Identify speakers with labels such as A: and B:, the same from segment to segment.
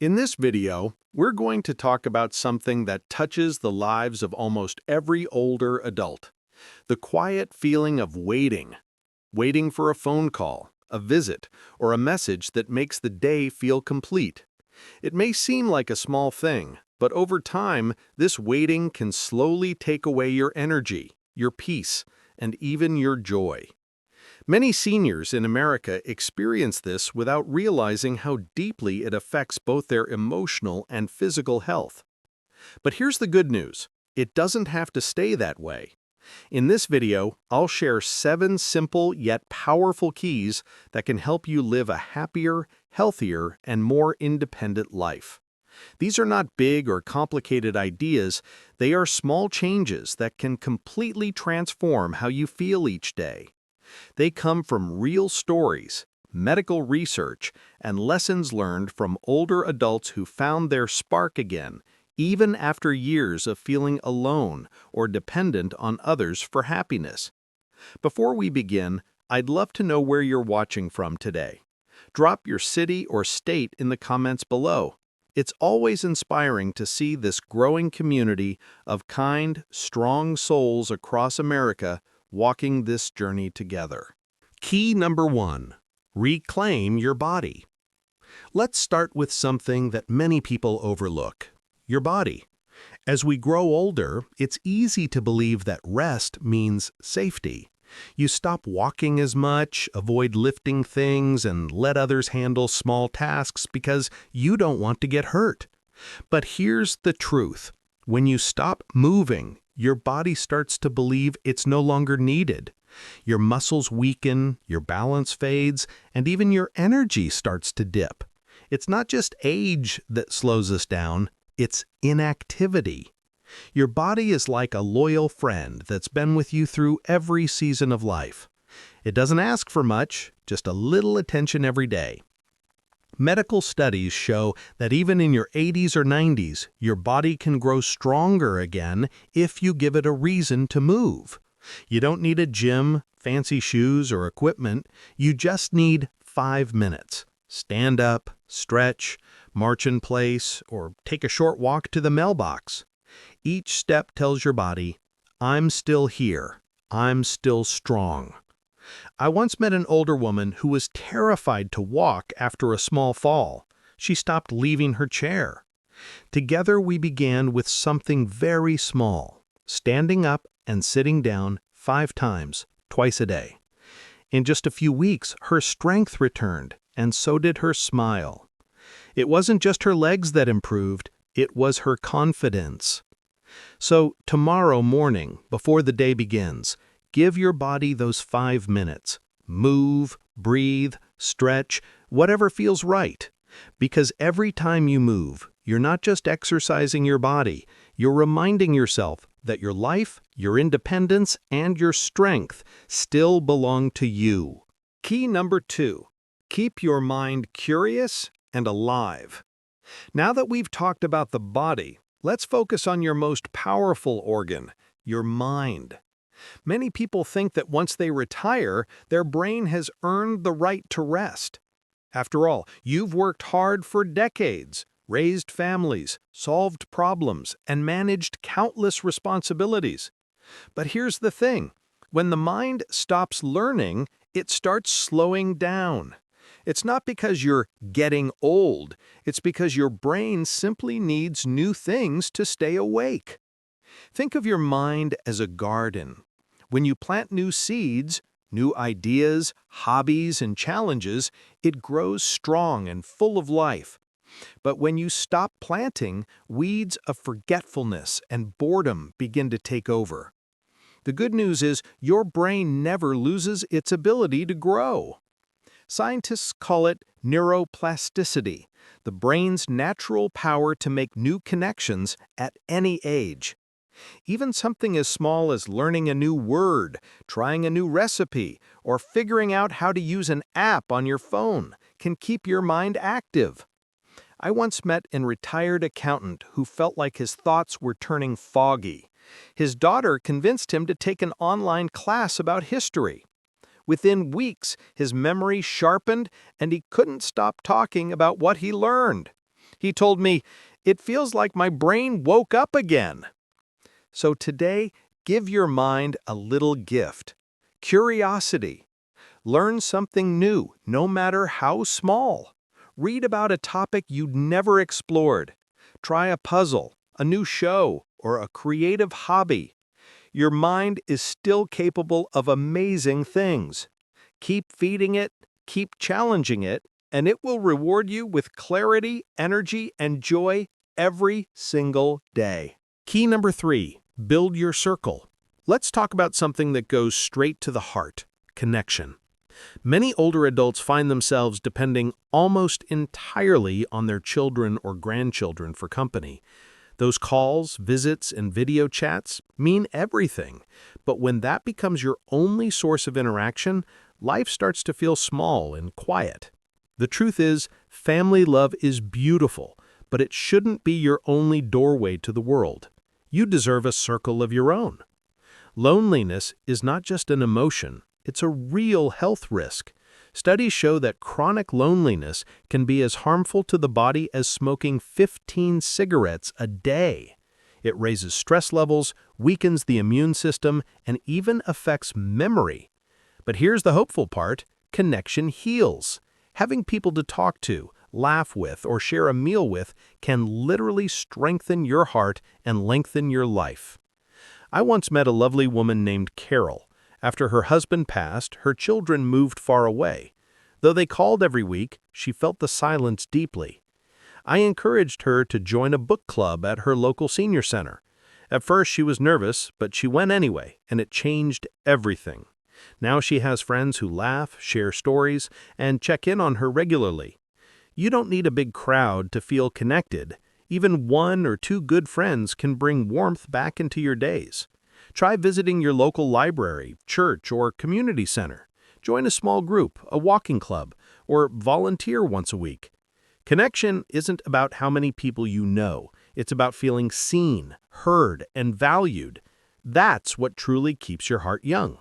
A: In this video, we're going to talk about something that touches the lives of almost every older adult. The quiet feeling of waiting. Waiting for a phone call, a visit, or a message that makes the day feel complete. It may seem like a small thing, but over time, this waiting can slowly take away your energy, your peace, and even your joy. Many seniors in America experience this without realizing how deeply it affects both their emotional and physical health. But here's the good news. It doesn't have to stay that way. In this video, I'll share 7 simple yet powerful keys that can help you live a happier, healthier, and more independent life. These are not big or complicated ideas. They are small changes that can completely transform how you feel each day. They come from real stories, medical research, and lessons learned from older adults who found their spark again, even after years of feeling alone or dependent on others for happiness. Before we begin, I'd love to know where you're watching from today. Drop your city or state in the comments below. It's always inspiring to see this growing community of kind, strong souls across America walking this journey together. Key number 1. Reclaim your body. Let's start with something that many people overlook: your body. As we grow older, it's easy to believe that rest means safety. You stop walking as much, avoid lifting things, and let others handle small tasks because you don't want to get hurt. But here's the truth. When you stop moving, your body starts to believe it's no longer needed. Your muscles weaken, your balance fades, and even your energy starts to dip. It's not just age that slows us down, it's inactivity. Your body is like a loyal friend that's been with you through every season of life. It doesn't ask for much, just a little attention every day. Medical studies show that even in your 80s or 90s, your body can grow stronger again if you give it a reason to move. You don't need a gym, fancy shoes, or equipment. You just need 5 minutes. Stand up, stretch, march in place, or take a short walk to the mailbox. Each step tells your body, "I'm still here. I'm still strong." I once met an older woman who was terrified to walk after a small fall. She stopped leaving her chair. Together we began with something very small, standing up and sitting down 5 times, twice a day. In just a few weeks, her strength returned, and so did her smile. It wasn't just her legs that improved, it was her confidence. So tomorrow morning, before the day begins, give your body those 5 minutes. Move, breathe, stretch, whatever feels right. Because every time you move, you're not just exercising your body, you're reminding yourself that your life, your independence, and your strength still belong to you. Key number 2. Keep your mind curious and alive. Now that we've talked about the body, let's focus on your most powerful organ, your mind. Many people think that once they retire, their brain has earned the right to rest. After all, you've worked hard for decades, raised families, solved problems, and managed countless responsibilities. But here's the thing. When the mind stops learning, it starts slowing down. It's not because you're getting old. It's because your brain simply needs new things to stay awake. Think of your mind as a garden. When you plant new seeds, new ideas, hobbies, and challenges, it grows strong and full of life. But when you stop planting, weeds of forgetfulness and boredom begin to take over. The good news is your brain never loses its ability to grow. Scientists call it neuroplasticity, the brain's natural power to make new connections at any age. Even something as small as learning a new word, trying a new recipe, or figuring out how to use an app on your phone can keep your mind active. I once met a retired accountant who felt like his thoughts were turning foggy. His daughter convinced him to take an online class about history. Within weeks, his memory sharpened and he couldn't stop talking about what he learned. He told me, "It feels like my brain woke up again." So today, give your mind a little gift. Curiosity. Learn something new, no matter how small. Read about a topic you'd never explored. Try a puzzle, a new show, or a creative hobby. Your mind is still capable of amazing things. Keep feeding it, keep challenging it, and it will reward you with clarity, energy, and joy every single day. Key number 3, build your circle. Let's talk about something that goes straight to the heart: connection. Many older adults find themselves depending almost entirely on their children or grandchildren for company. Those calls, visits, and video chats mean everything, but when that becomes your only source of interaction, life starts to feel small and quiet. The truth is, family love is beautiful, but it shouldn't be your only doorway to the world. You deserve a circle of your own. Loneliness is not just an emotion, it's a real health risk. Studies show that chronic loneliness can be as harmful to the body as smoking 15 cigarettes a day. It raises stress levels, weakens the immune system, and even affects memory. But here's the hopeful part: connection heals. Having people to talk to, laugh with, or share a meal with can literally strengthen your heart and lengthen your life. I once met a lovely woman named Carol. After her husband passed, her children moved far away. Though they called every week, she felt the silence deeply. I encouraged her to join a book club at her local senior center. At first she was nervous, but she went anyway, and it changed everything. Now she has friends who laugh, share stories, and check in on her regularly. You don't need a big crowd to feel connected. Even 1 or 2 good friends can bring warmth back into your days. Try visiting your local library, church, or community center. Join a small group, a walking club, or volunteer once a week. Connection isn't about how many people you know. It's about feeling seen, heard, and valued. That's what truly keeps your heart young.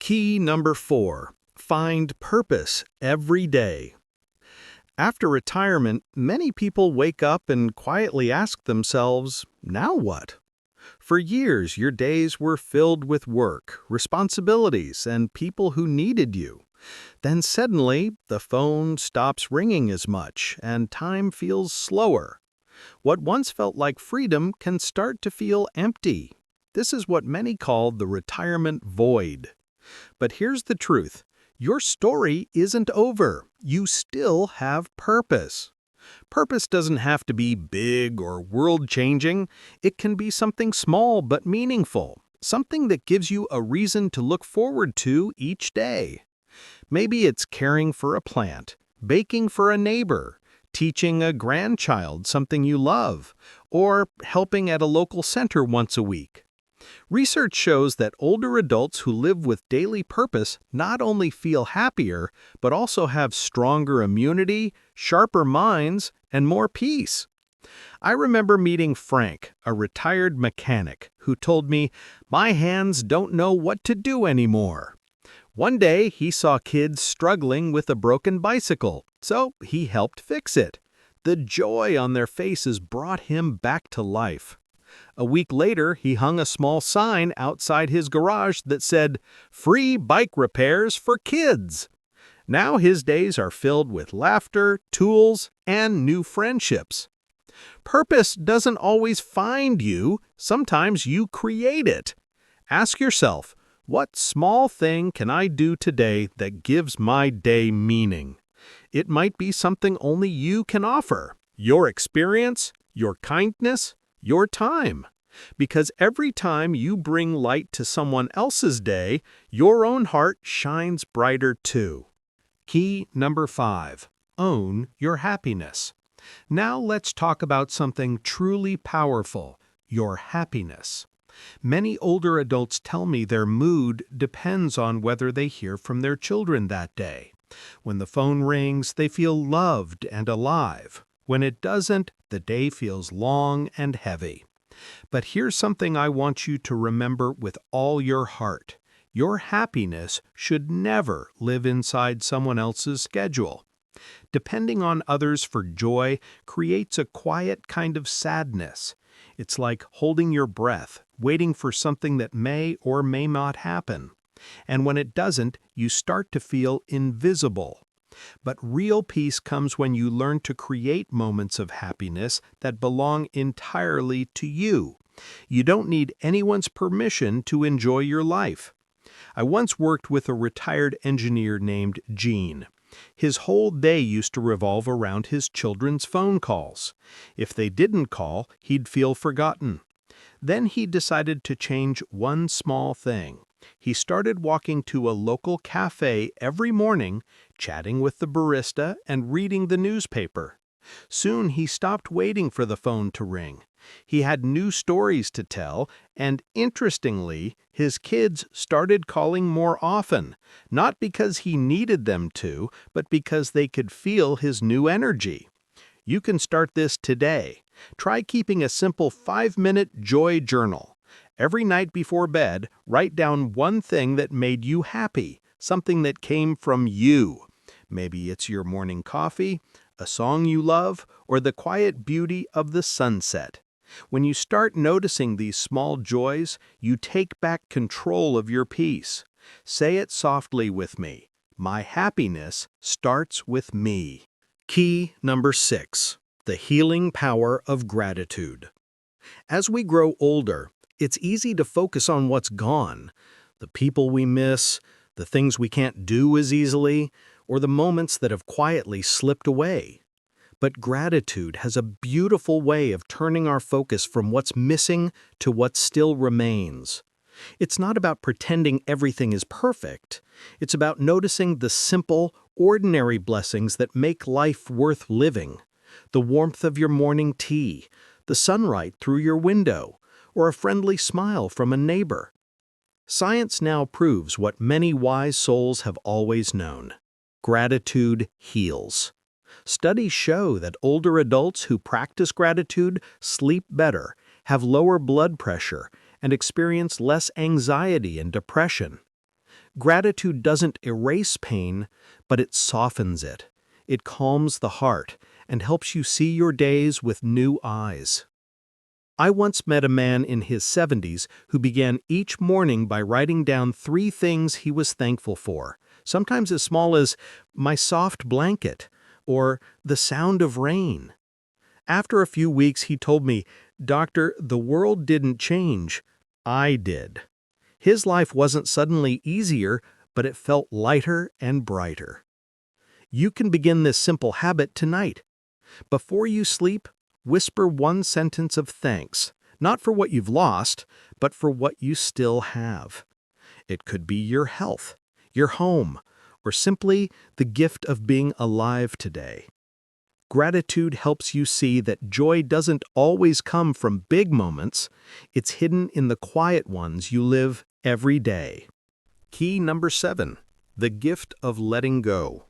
A: Key number 4, find purpose every day. After retirement, many people wake up and quietly ask themselves, "Now what?" For years, your days were filled with work, responsibilities, and people who needed you. Then suddenly, the phone stops ringing as much, and time feels slower. What once felt like freedom can start to feel empty. This is what many call the retirement void. But here's the truth: your story isn't over. You still have purpose. Purpose doesn't have to be big or world-changing. It can be something small but meaningful, something that gives you a reason to look forward to each day. Maybe it's caring for a plant, baking for a neighbor, teaching a grandchild something you love, or helping at a local center once a week. Research shows that older adults who live with daily purpose not only feel happier, but also have stronger immunity, sharper minds, and more peace. I remember meeting Frank, a retired mechanic, who told me, "My hands don't know what to do anymore." One day, he saw kids struggling with a broken bicycle, so he helped fix it. The joy on their faces brought him back to life. A week later, he hung a small sign outside his garage that said, "Free bike repairs for kids." Now his days are filled with laughter, tools, and new friendships. Purpose doesn't always find you. Sometimes you create it. Ask yourself, what small thing can I do today that gives my day meaning? It might be something only you can offer: your experience, your kindness, your time. Because every time you bring light to someone else's day, your own heart shines brighter too. Key number 5, own your happiness. Now let's talk about something truly powerful: your happiness. Many older adults tell me their mood depends on whether they hear from their children that day. When the phone rings, they feel loved and alive. When it doesn't, the day feels long and heavy. But here's something I want you to remember with all your heart: your happiness should never live inside someone else's schedule. Depending on others for joy creates a quiet kind of sadness. It's like holding your breath, waiting for something that may or may not happen. And when it doesn't, you start to feel invisible. But real peace comes when you learn to create moments of happiness that belong entirely to you. You don't need anyone's permission to enjoy your life. I once worked with a retired engineer named Gene. His whole day used to revolve around his children's phone calls. If they didn't call, he'd feel forgotten. Then he decided to change one small thing. He started walking to a local cafe every morning, chatting with the barista and reading the newspaper. Soon he stopped waiting for the phone to ring. He had new stories to tell, and interestingly, his kids started calling more often, not because he needed them to, but because they could feel his new energy. You can start this today. Try keeping a simple 5-minute joy journal. Every night before bed, write down one thing that made you happy, something that came from you. Maybe it's your morning coffee, a song you love, or the quiet beauty of the sunset. When you start noticing these small joys, you take back control of your peace. Say it softly with me. My happiness starts with me. Key number 6. The healing power of gratitude. As we grow older, it's easy to focus on what's gone, the people we miss, the things we can't do as easily, or the moments that have quietly slipped away. But gratitude has a beautiful way of turning our focus from what's missing to what still remains. It's not about pretending everything is perfect. It's about noticing the simple, ordinary blessings that make life worth living. The warmth of your morning tea, the sunlight through your window, or a friendly smile from a neighbor. Science now proves what many wise souls have always known. Gratitude heals. Studies show that older adults who practice gratitude sleep better, have lower blood pressure, and experience less anxiety and depression. Gratitude doesn't erase pain, but it softens it. It calms the heart and helps you see your days with new eyes. I once met a man in his 70s who began each morning by writing down 3 things he was thankful for, sometimes as small as my soft blanket or the sound of rain. After a few weeks, he told me, "Doctor, the world didn't change. I did." His life wasn't suddenly easier, but it felt lighter and brighter. You can begin this simple habit tonight. Before you sleep, whisper one sentence of thanks, not for what you've lost, but for what you still have. It could be your health, your home, or simply the gift of being alive today. Gratitude helps you see that joy doesn't always come from big moments. It's hidden in the quiet ones you live every day. Key number 7. The gift of letting go.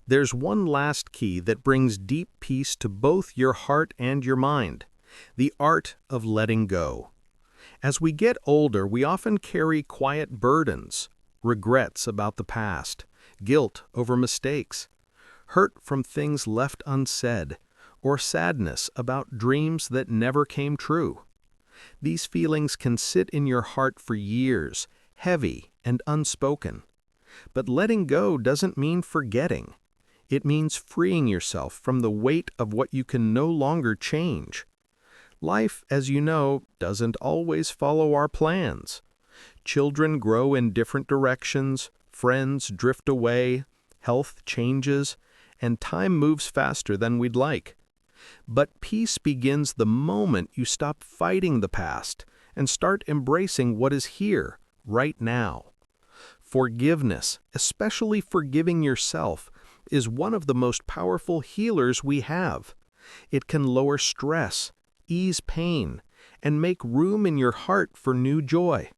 A: There's one last key that brings deep peace to both your heart and your mind: the art of letting go. As we get older, we often carry quiet burdens, regrets about the past, guilt over mistakes, hurt from things left unsaid, or sadness about dreams that never came true. These feelings can sit in your heart for years, heavy and unspoken. But letting go doesn't mean forgetting. It means freeing yourself from the weight of what you can no longer change. Life, as you know, doesn't always follow our plans. Children grow in different directions, friends drift away, health changes, and time moves faster than we'd like. But peace begins the moment you stop fighting the past and start embracing what is here, right now. Forgiveness, especially forgiving yourself, is one of the most powerful healers we have. It can lower stress, ease pain, and make room in your heart for new joy.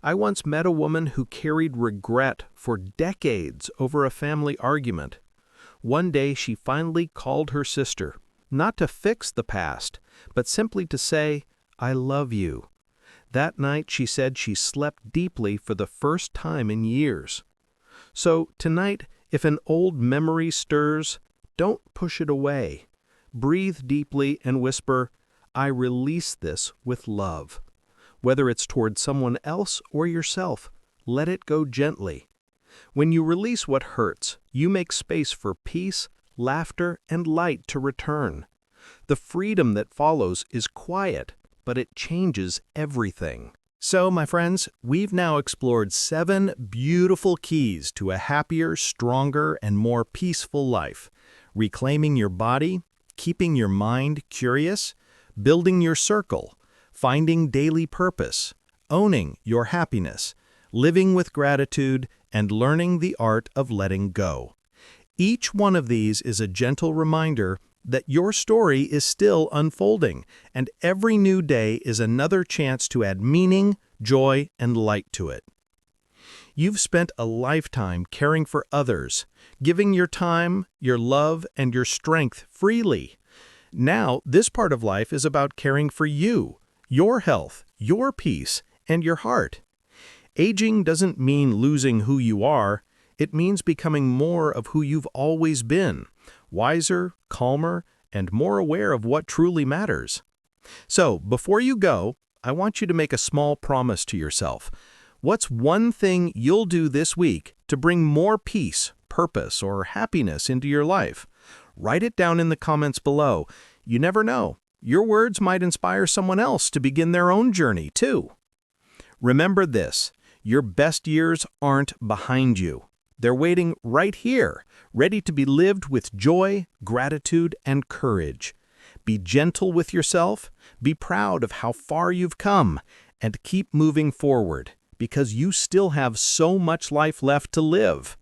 A: I once met a woman who carried regret for decades over a family argument. One day she finally called her sister, not to fix the past, but simply to say, "I love you." That night she said she slept deeply for the first time in years. So tonight, If an old memory stirs, don't push it away. Breathe deeply and whisper, "I release this with love." Whether it's toward someone else or yourself, let it go gently. When you release what hurts, you make space for peace, laughter, and light to return. The freedom that follows is quiet, but it changes everything. So, my friends, we've now explored 7 beautiful keys to a happier, stronger, and more peaceful life. Reclaiming your body, keeping your mind curious, building your circle, finding daily purpose, owning your happiness, living with gratitude, and learning the art of letting go. Each one of these is a gentle reminder that your story is still unfolding, and every new day is another chance to add meaning, joy, and light to it. You've spent a lifetime caring for others, giving your time, your love, and your strength freely. Now, this part of life is about caring for you, your health, your peace, and your heart. Aging doesn't mean losing who you are. It means becoming more of who you've always been, wiser, calmer, and more aware of what truly matters. So, before you go, I want you to make a small promise to yourself. What's one thing you'll do this week to bring more peace, purpose, or happiness into your life? Write it down in the comments below. You never know. Your words might inspire someone else to begin their own journey, too. Remember this, your best years aren't behind you. They're waiting right here, ready to be lived with joy, gratitude, and courage. Be gentle with yourself, be proud of how far you've come, and keep moving forward, because you still have so much life left to live.